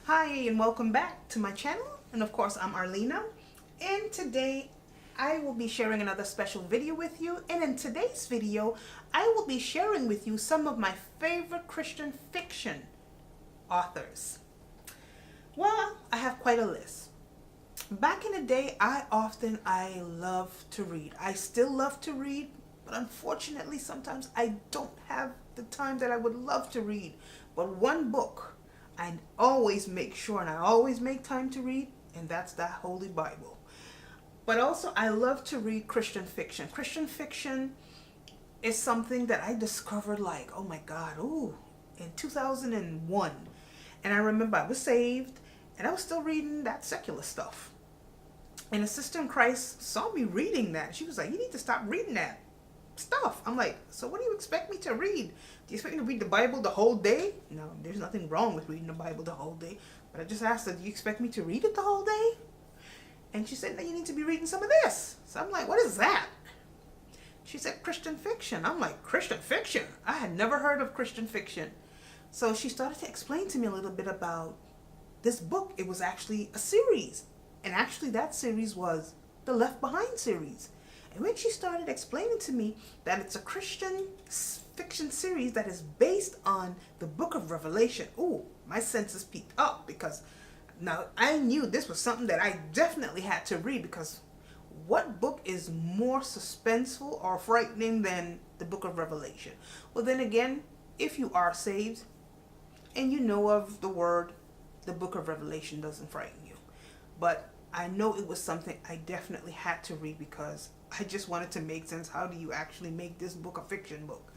Hi and welcome back to my channel, and of course I'm Arlena, and today I will be sharing another special video with you. And in today's video I will be sharing with you some of my favorite Christian fiction authors. Well, I have quite a list. Back in the day I loved to read. I still love to read, but unfortunately sometimes I don't have the time that I would love to read. But one book I always make sure and I always make time to read, and that's the Holy Bible. But also I love to read Christian fiction. Christian fiction is something that I discovered oh my God, in 2001. And I remember I was saved and I was still reading that secular stuff. And a sister in Christ saw me reading that. She was like, you need to stop reading that stuff. I'm like, so what do you expect me to read? Do you expect me to read the Bible the whole day? No, there's nothing wrong with reading the Bible the whole day. But I just asked her, do you expect me to read it the whole day? And she said, no, you need to be reading some of this. So I'm like, what is that? She said, Christian fiction. I'm like, Christian fiction? I had never heard of Christian fiction. So she started to explain to me a little bit about this book. It was actually a series. And actually that series was the Left Behind series. And when she started explaining to me that it's a Christian fiction series that is based on the book of Revelation, my senses peaked up, because now I knew this was something that I definitely had to read, because what book is more suspenseful or frightening than the book of Revelation? Well, then again, if you are saved and you know of the word, the book of Revelation doesn't frighten you. But I know it was something I definitely had to read, because I just wanted to make sense. How do you actually make this book a fiction book?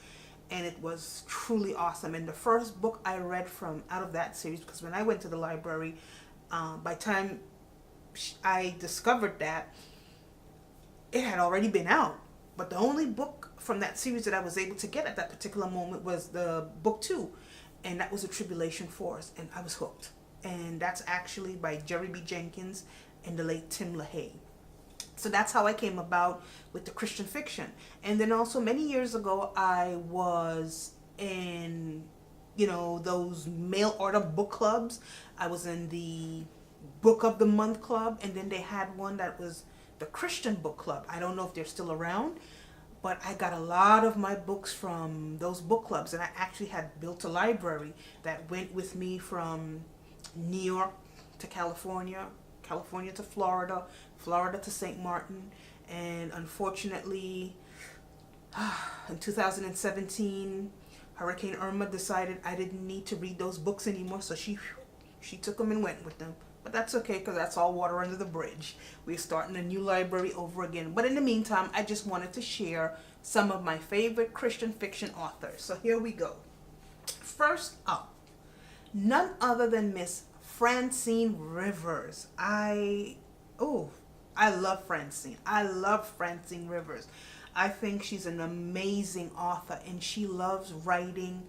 And it was truly awesome. And the first book I read from out of that series, because when I went to the library, by the time I discovered that, it had already been out. But the only book from that series that I was able to get at that particular moment was the book 2. And that was A Tribulation Force. And I was hooked. And that's actually by Jerry B. Jenkins and the late Tim LaHaye. So that's how I came about with the Christian fiction. And then also many years ago, I was in, those mail order book clubs. I was in the Book of the Month club, and then they had one that was the Christian book club. I don't know if they're still around, but I got a lot of my books from those book clubs, and I actually had built a library that went with me from New York to California, California to Florida, Florida to St. Martin. And unfortunately, in 2017, Hurricane Irma decided I didn't need to read those books anymore, so she took them and went with them. But that's okay, because that's all water under the bridge. We're starting a new library over again. But in the meantime, I just wanted to share some of my favorite Christian fiction authors. So here we go. First up, none other than Miss Francine Rivers. I love Francine. I love Francine Rivers. I think she's an amazing author, and she loves writing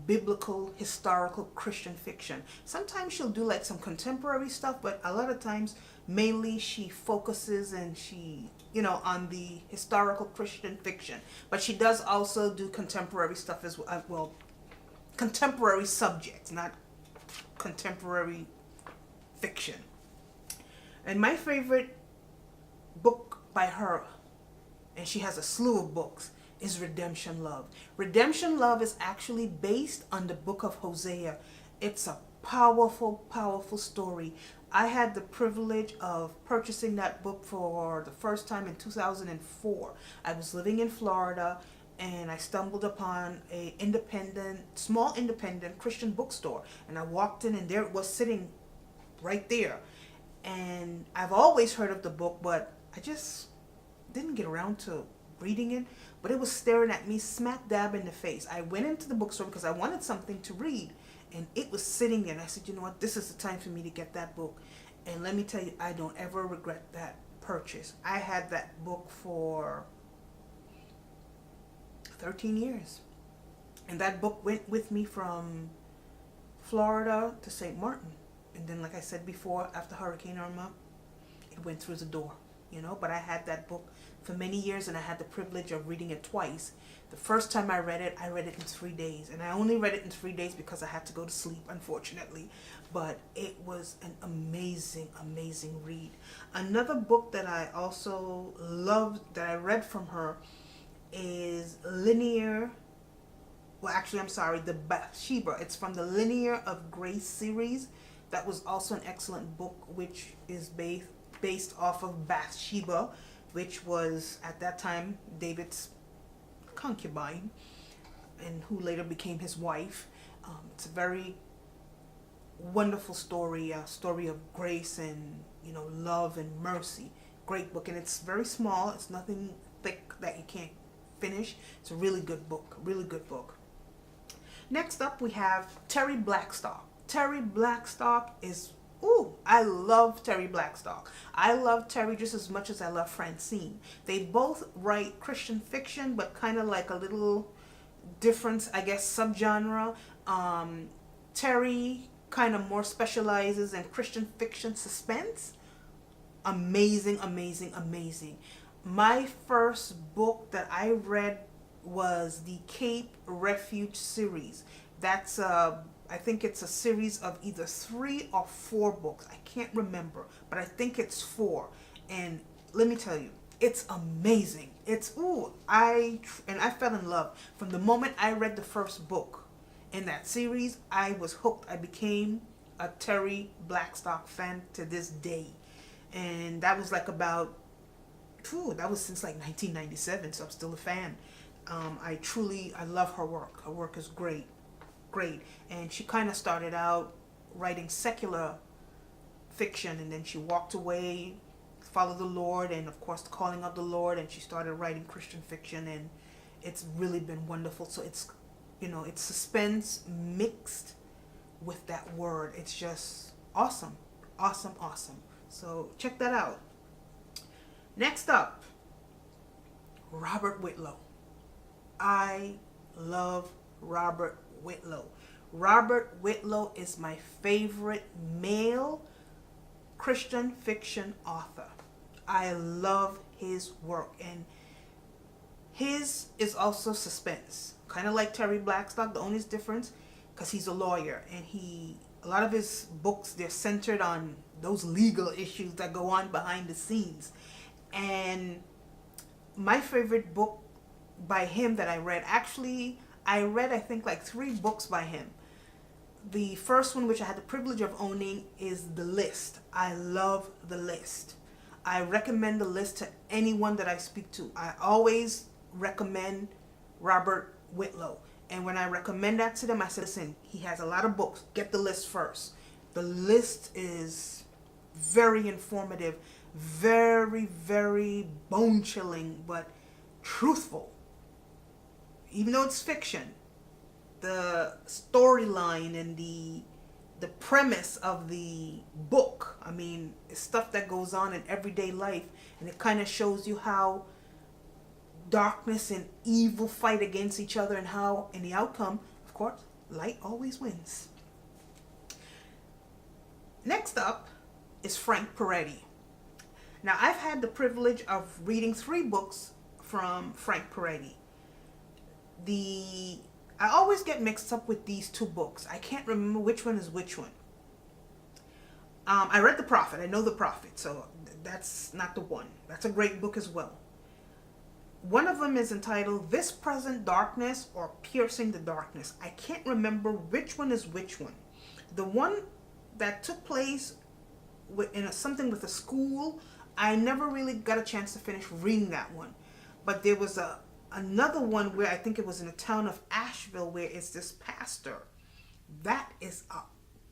biblical, historical Christian fiction. Sometimes she'll do some contemporary stuff, but a lot of times mainly she focuses and she, on the historical Christian fiction. But she does also do contemporary stuff as well. Contemporary subjects, not contemporary fiction. And my favorite book by her, and she has a slew of books, is Redemption Love. Redemption Love is actually based on the book of Hosea. It's a powerful, powerful story. I had the privilege of purchasing that book for the first time in 2004. I was living in Florida, and I stumbled upon a small independent Christian bookstore, and I walked in, and there it was sitting right there. And I've always heard of the book, but I just didn't get around to reading it. But it was staring at me smack dab in the face. I went into the bookstore because I wanted something to read, and it was sitting there, and I said, you know what, this is the time for me to get that book. And let me tell you, I don't ever regret that purchase. I had that book for 13 years. And that book went with me from Florida to St. Martin. And then, like I said before, after Hurricane Irma, it went through the door. you know, but I had that book for many years and I had the privilege of reading it twice. The first time I read it in 3 days, and I only read it in 3 days because I had to go to sleep, unfortunately. But it was an amazing, amazing read. Another book that I also loved, that I read from her, is Linear. Well, actually, I'm sorry, the Bathsheba. It's from the Linear of Grace series. That was also an excellent book, which is based off of Bathsheba, which was at that time David's concubine, and who later became his wife. It's a very wonderful story, a story of grace and, you know, love and mercy. Great book, and it's very small. It's nothing thick that you can't finish. It's a really good book, really good book. Next up, we have Terry Blackstock. Terry Blackstock is, ooh, I love Terry Blackstock. I love Terry just as much as I love Francine. They both write Christian fiction, but kind of like a little different, I guess, subgenre. Terry kind of more specializes in Christian fiction suspense. Amazing, amazing, amazing. My first book that I read was the Cape Refuge series. That's I think it's a series of either 3 or 4 books. I can't remember, but I think it's 4. And let me tell you, it's amazing. It's I fell in love from the moment I read the first book in that series. I was hooked. I became a Terry Blackstock fan to this day, and that was like about that was since like 1997. So I'm still a fan. I love her work. Her work is great. And she kind of started out writing secular fiction, and then she walked away, followed the Lord, and of course the calling of the Lord, and she started writing Christian fiction, and it's really been wonderful. So it's, you know, it's suspense mixed with that word. It's just awesome, awesome, awesome. So check that out. Next up, Robert Whitlow. I love Robert Whitlow. Robert Whitlow is my favorite male Christian fiction author. I love his work, and his is also suspense, kind of like Terry Blackstock. The only difference, because he's a lawyer, and a lot of his books, they're centered on those legal issues that go on behind the scenes. And my favorite book by him that I read, actually I read I think like 3 books by him. The first one, which I had the privilege of owning, is The List. I love The List. I recommend The List to anyone that I speak to. I always recommend Robert Whitlow. And when I recommend that to them, I say, listen, he has a lot of books. Get The List first. The List is very informative, very, very bone-chilling, but truthful. Even though it's fiction, the storyline and the premise of the book, I mean, it's stuff that goes on in everyday life, and it kind of shows you how darkness and evil fight against each other, and how in the outcome, of course, light always wins. Next up is Frank Peretti. Now, I've had the privilege of reading 3 books from Frank Peretti. I always get mixed up with these 2 books. I can't remember which one is which one. I read The Prophet. I know The Prophet, so that's not the one. That's a great book as well. One of them is entitled This Present Darkness or Piercing the Darkness. I can't remember which one is which one. The one that took place in something with a school, I never really got a chance to finish reading that one. But there was another one where I think it was in the town of Asheville, where it's this pastor. That is a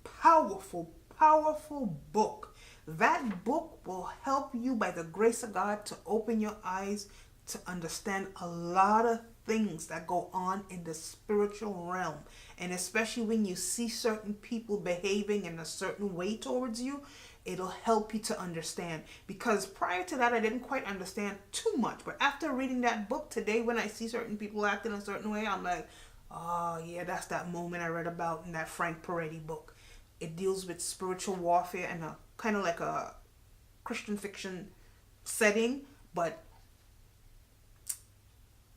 powerful, powerful book. That book will help you, by the grace of God, to open your eyes to understand a lot of things that go on in the spiritual realm. And especially when you see certain people behaving in a certain way towards you, it'll help you to understand. Because prior to that, I didn't quite understand too much. But after reading that book today, when I see certain people acting a certain way, I'm like, oh yeah, that's that moment I read about in that Frank Peretti book. It deals with spiritual warfare and a kind of like a Christian fiction setting, but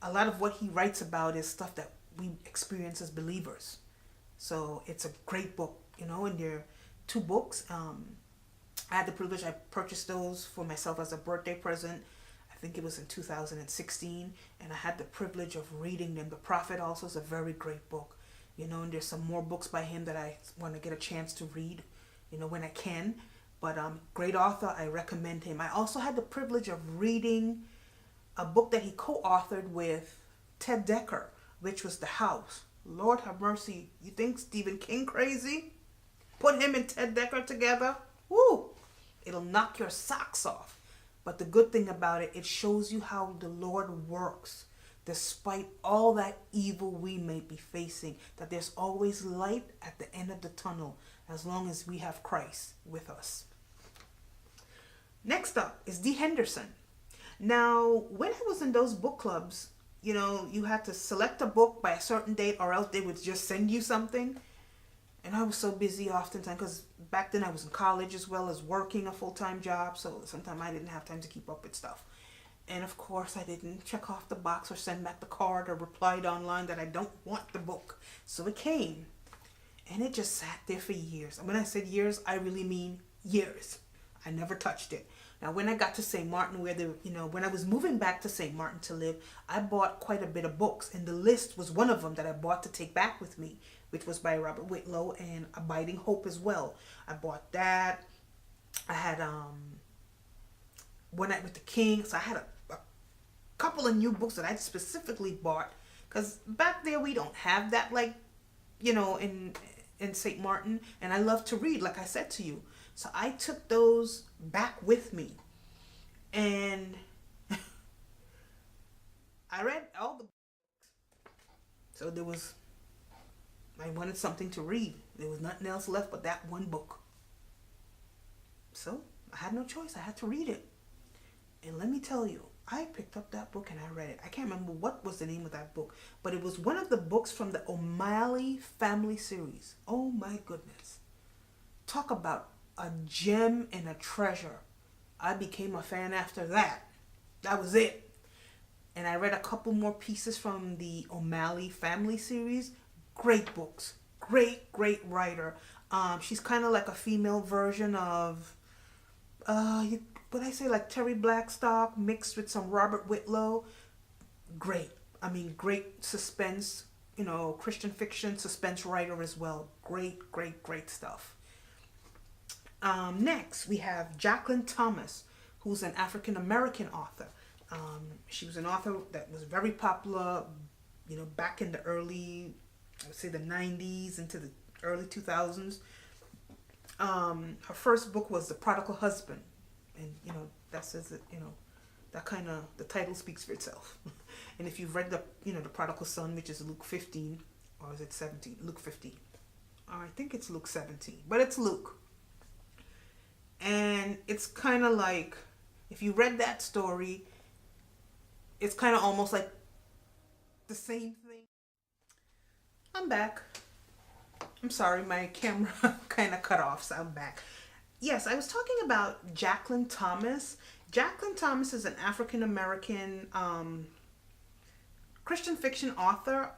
a lot of what he writes about is stuff that we experience as believers. So it's a great book, and there are two books. I had the privilege, I purchased those for myself as a birthday present. I think it was in 2016, and I had the privilege of reading them. The Prophet also is a very great book, and there's some more books by him that I want to get a chance to read, when I can. But great author, I recommend him. I also had the privilege of reading a book that he co-authored with Ted Decker, which was The House. Lord have mercy. You think Stephen King crazy? Put him and Ted Decker together? Woo! It'll knock your socks off. But the good thing about it, it shows you how the Lord works. Despite all that evil we may be facing, that there's always light at the end of the tunnel as long as we have Christ with us. Next up is D. Henderson. Now, when I was in those book clubs, you had to select a book by a certain date or else they would just send you something. And I was so busy oftentimes because back then I was in college as well as working a full-time job. So sometimes I didn't have time to keep up with stuff. And of course I didn't check off the box or send back the card or replied online that I don't want the book. So it came and it just sat there for years. And when I said years, I really mean years. I never touched it. Now, when I got to St. Martin, when I was moving back to St. Martin to live, I bought quite a bit of books, and the list was one of them that I bought to take back with me, which was by Robert Whitlow and Abiding Hope as well. I bought that. I had One Night with the King, so I had a couple of new books that I specifically bought, because back there we don't have that, in St. Martin, and I love to read, like I said to you. So I took those back with me, and I read all the books. So I wanted something to read. There was nothing else left but that one book. So I had no choice. I had to read it. And let me tell you, I picked up that book and I read it. I can't remember what was the name of that book, but it was one of the books from the O'Malley family series. Oh my goodness. Talk about a gem and a treasure. I became a fan after that. That was it. And I read a couple more pieces from the O'Malley family series. Great books. Great writer. She's kind of like a female version of, would I say like Terry Blackstock mixed with some Robert Whitlow. Great. Great suspense, Christian fiction suspense writer as well. Great stuff. Next, we have Jacqueline Thomas, who's an African-American author. She was an author that was very popular, back in the early, I would say the 90s into the early 2000s. Her first book was The Prodigal Husband. And, that says that, the title speaks for itself. And if you've read The Prodigal Son, which is Luke 15, or is it 17? Luke 15. I think it's Luke 17, but it's Luke. And it's kind of like, if you read that story, it's kind of almost like the same thing. I'm back. I'm sorry, my camera kind of cut off, so I'm back. Yes, I was talking about Jacqueline Thomas. Jacqueline Thomas is an African-American Christian fiction author.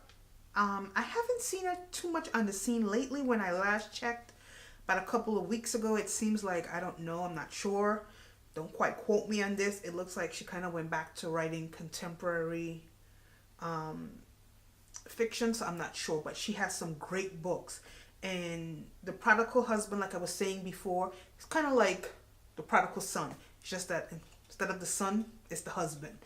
I haven't seen her too much on the scene lately. When I last checked, about a couple of weeks ago, it seems like, I don't know, I'm not sure. Don't quite quote me on this. It looks like she kind of went back to writing contemporary fiction, so I'm not sure. But she has some great books. And The Prodigal Husband, like I was saying before, it's kind of like The Prodigal Son. It's just that instead of the son, it's the husband.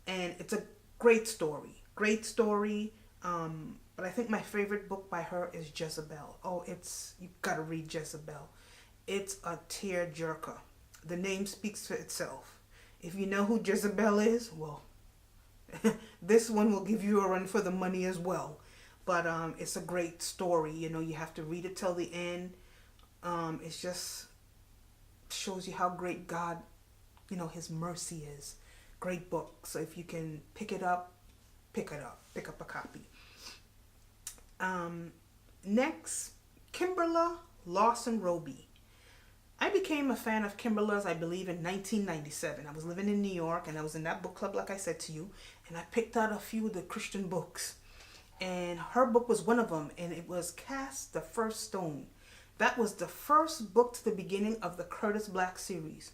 And it's a great story. Great story. But I think my favorite book by her is Jezebel. Oh, you gotta read Jezebel. It's a tearjerker. The name speaks for itself. If you know who Jezebel is, well, this one will give you a run for the money as well. But it's a great story. You have to read it till the end. It just shows you how great God, His mercy is. Great book. So if you can pick it up, pick it up. Pick up a copy. Next, Kimberla Lawson Roby. I became a fan of Kimberla's, I believe, in 1997. I was living in New York, and I was in that book club, like I said to you, and I picked out a few of the Christian books. And her book was one of them, and it was Cast the First Stone. That was the first book to the beginning of the Curtis Black series.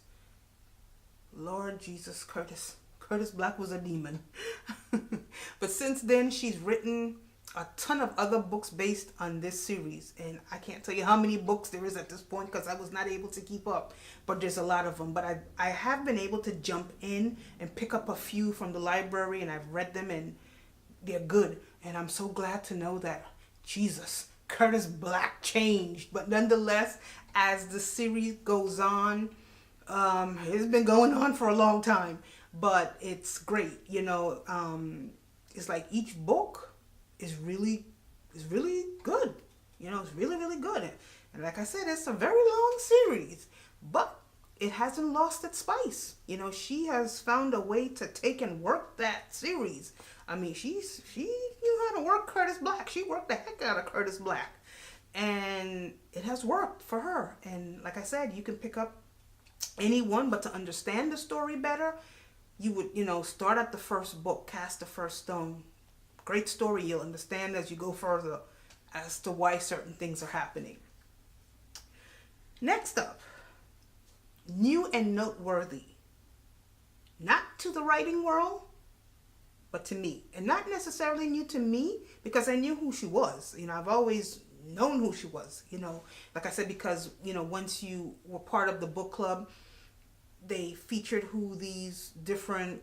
Lord Jesus, Curtis Black was a demon. But since then, she's written a ton of other books based on this series, and I can't tell you how many books there is at this point because I was not able to keep up, but there's a lot of them. But I have been able to jump in and pick up a few from the library, and I've read them, and they're good. And I'm so glad to know that Jesus, Curtis Black changed. But nonetheless, as the series goes on, it's been going on for a long time, but it's great. It's like each book is really good. It's really, really good. And like I said, it's a very long series, but it hasn't lost its spice. She has found a way to take and work that series. I mean, she knew how to work Curtis Black. She worked the heck out of Curtis Black, and it has worked for her. And like I said, you can pick up any one, but to understand the story better, you would, start at the first book, Cast the First Stone. Great story. You'll understand as you go further as to why certain things are happening. Next up, new and noteworthy. Not to the writing world, but to me. And not necessarily new to me, because I knew who she was. I've always known who she was, like I said, because, once you were part of the book club, they featured who these different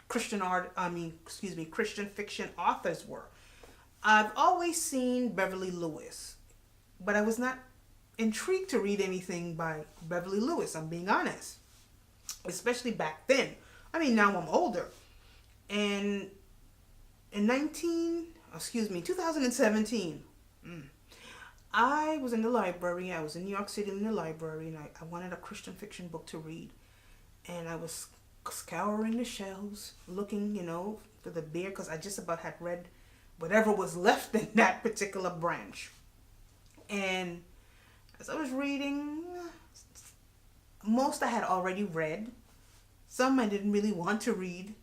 Christian fiction authors were. I've always seen Beverly Lewis, but I was not intrigued to read anything by Beverly Lewis, I'm being honest. Especially back then. Now I'm older. And in 2017, I was in the library. I was in New York City in the library, and I wanted a Christian fiction book to read. And I was scouring the shelves, looking, for the beer, because I just about had read whatever was left in that particular branch. And as I was reading, most I had already read. Some I didn't really want to read.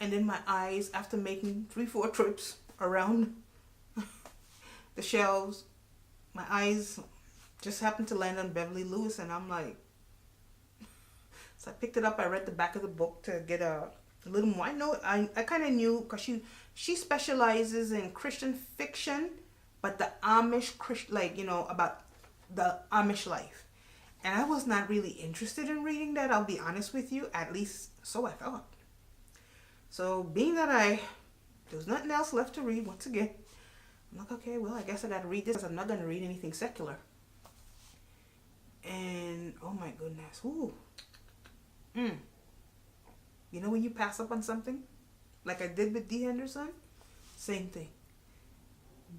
And then my eyes, after making 3-4 trips around the shelves, my eyes just happened to land on Beverly Lewis, and I'm like, so I picked it up. I read the back of the book to get a little more. I kind of knew, because she specializes in Christian fiction, but the Amish about the Amish life. And I was not really interested in reading that, I'll be honest with you, at least so I thought. So being that there was nothing else left to read, once again, I'm like, okay, well, I guess I got to read this. I'm not going to read anything secular. And, oh my goodness, ooh. When you pass up on something, like I did with D. Henderson, same thing.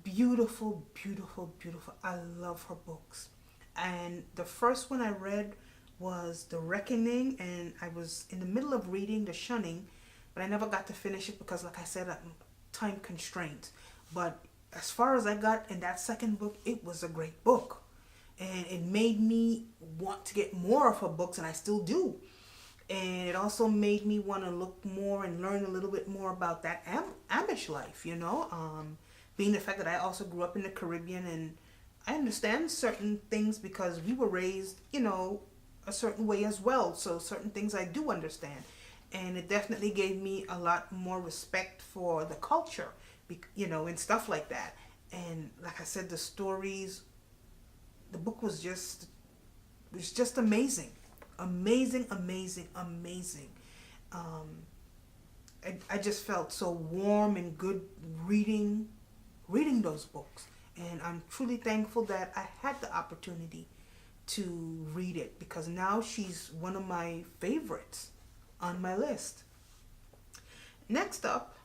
Beautiful, beautiful, beautiful. I love her books. And the first one I read was The Reckoning, and I was in the middle of reading The Shunning, but I never got to finish it because, like I said, time constraints. But as far as I got in that second book, it was a great book. And it made me want to get more of her books, and I still do. And it also made me want to look more and learn a little bit more about that Amish life, being the fact that I also grew up in the Caribbean, and I understand certain things because we were raised, a certain way as well. So certain things I do understand. And it definitely gave me a lot more respect for the culture, and stuff like that. And like I said, the stories, the book was just amazing. Amazing, amazing, amazing. I just felt so warm and good reading those books. And I'm truly thankful that I had the opportunity to read it, because now she's one of my favorites on my list. Next up,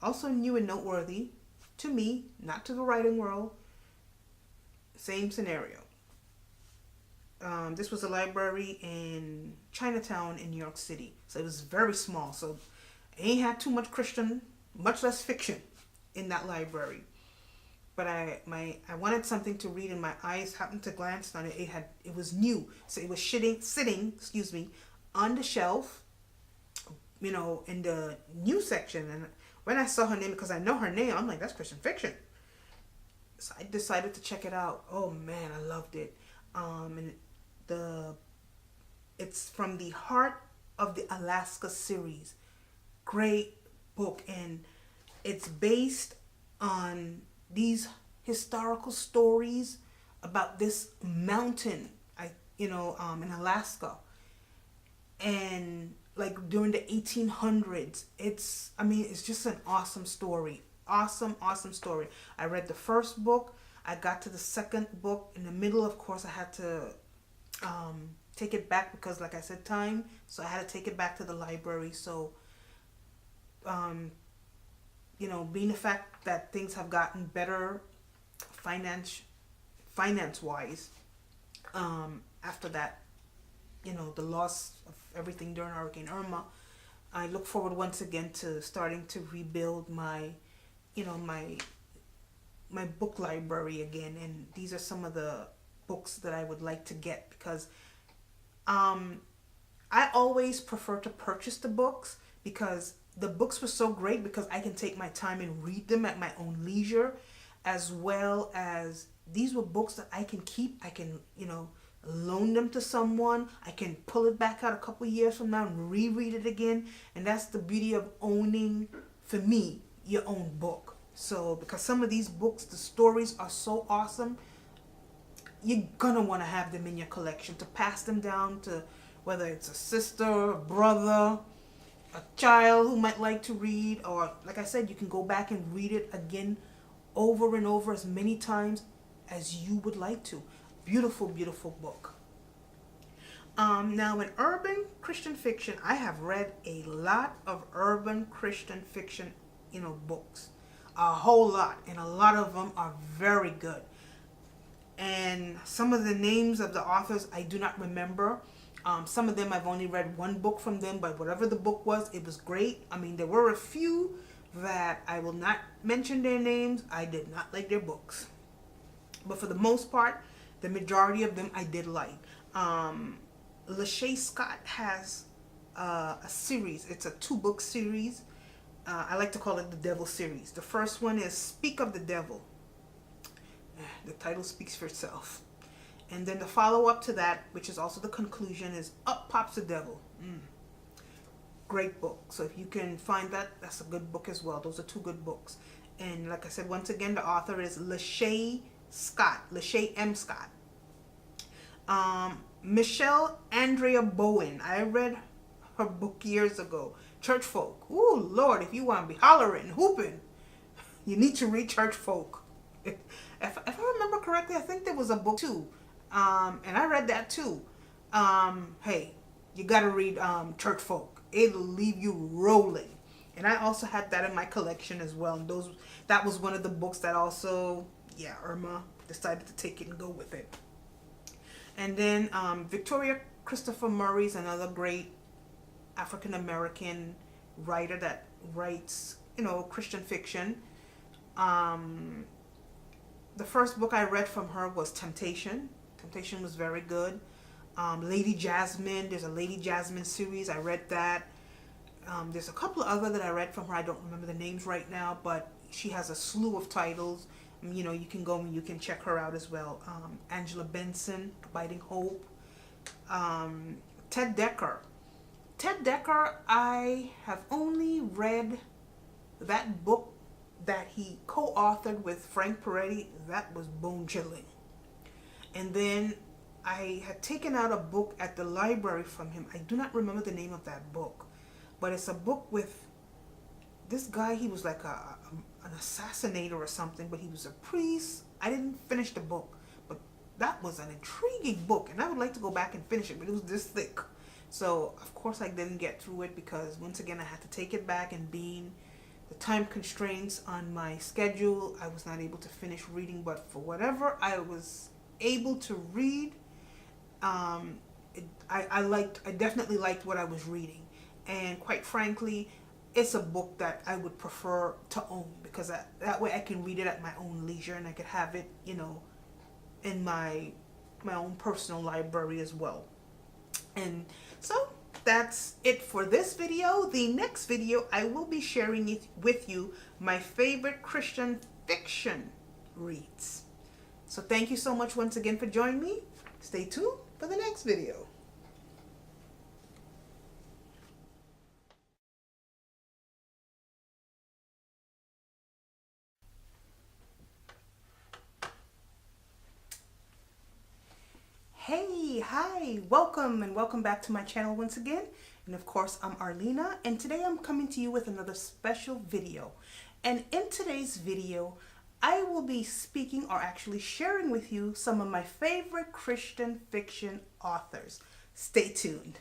also new and noteworthy to me, not to the writing world, same scenario. This was a library in Chinatown in New York City. So it was very small. So it ain't had too much Christian, much less fiction in that library. but I wanted something to read, and my eyes happened to glance on it. It was new, so it was sitting, excuse me, on the shelf, in the new section. And when I saw her name, because I know her name, I'm like, that's Christian fiction. So I decided to check it out. Oh man, I loved it. And the it's from the Heart of the Alaska series. Great book, and it's based on these historical stories about this mountain, in Alaska, and like during the 1800s. It's just an awesome story. Awesome story. I read the first book. I got to the second book. In the middle, of course, I had to take it back because, like I said, time. So I had to take it back to the library. So, being the fact that things have gotten better finance wise, after that, the loss of everything during Hurricane Irma, I look forward once again to starting to rebuild my my book library again. And these are some of the books that I would like to get, because I always prefer to purchase the books, because the books were so great because I can take my time and read them at my own leisure, as well as these were books that I can keep. I can, loan them to someone. I can pull it back out a couple years from now and reread it again. And that's the beauty of owning, for me, your own book. So, because some of these books, the stories are so awesome, you're gonna want to have them in your collection to pass them down to, whether it's a sister, a brother, a child who might like to read, or like I said, you can go back and read it again over and over as many times as you would like to. Beautiful book. Now, in urban Christian fiction, I have read a lot of urban Christian fiction, books. A whole lot. And a lot of them are very good. And some of the names of the authors I do not remember. Some of them I've only read one book from them, but whatever the book was, it was great. There were a few that I will not mention their names. I did not like their books. But for the most part, the majority of them I did like. Lachey Scott has a series. It's a 2-book series. I like to call it the Devil series. The first one is Speak of the Devil. The title speaks for itself. And then the follow-up to that, which is also the conclusion, is Up Pops the Devil. Great book. So if you can find that, that's a good book as well. Those are 2 good books. And like I said, once again, the author is Lachey Scott. Lachey M. Scott. Michelle Andrea Bowen. I read her book years ago. Church Folk. Ooh, Lord, if you want to be hollering and hooping, you need to read Church Folk. If I remember correctly, I think there was a book too. And I read that too. Hey, you got to read Church Folk. It'll leave you rolling. And I also had that in my collection as well. And that was one of the books that also, Irma decided to take it and go with it. And then Victoria Christopher Murray's another great African American writer that writes, Christian fiction. The first book I read from her was Temptation. Temptation was very good. Lady Jasmine, there's a Lady Jasmine series. I read that. There's a couple of other that I read from her. I don't remember the names right now, but she has a slew of titles. You can go and you can check her out as well. Angela Benson, Abiding Hope. Ted Dekker. Ted Dekker, I have only read that book that he co-authored with Frank Peretti. That was bone-chilling. And then I had taken out a book at the library from him. I do not remember the name of that book, but it's a book with this guy. He was like an assassinator or something, but he was a priest. I didn't finish the book, but that was an intriguing book, and I would like to go back and finish it, but it was this thick. So, of course, I didn't get through it because, once again, I had to take it back, and being the time constraints on my schedule, I was not able to finish reading. But for whatever I was able to read, I definitely liked what I was reading. And quite frankly, it's a book that I would prefer to own, because that way I can read it at my own leisure, and I could have it, in my own personal library as well. And so that's it for this video. The next video, I will be sharing it with you my favorite Christian fiction reads. So thank you so much once again for joining me. Stay tuned for the next video. Hey, hi, welcome and welcome back to my channel once again. And of course, I'm Arlena, and today I'm coming to you with another special video. And in today's video, I will be speaking, or actually sharing with you, some of my favorite Christian fiction authors. Stay tuned.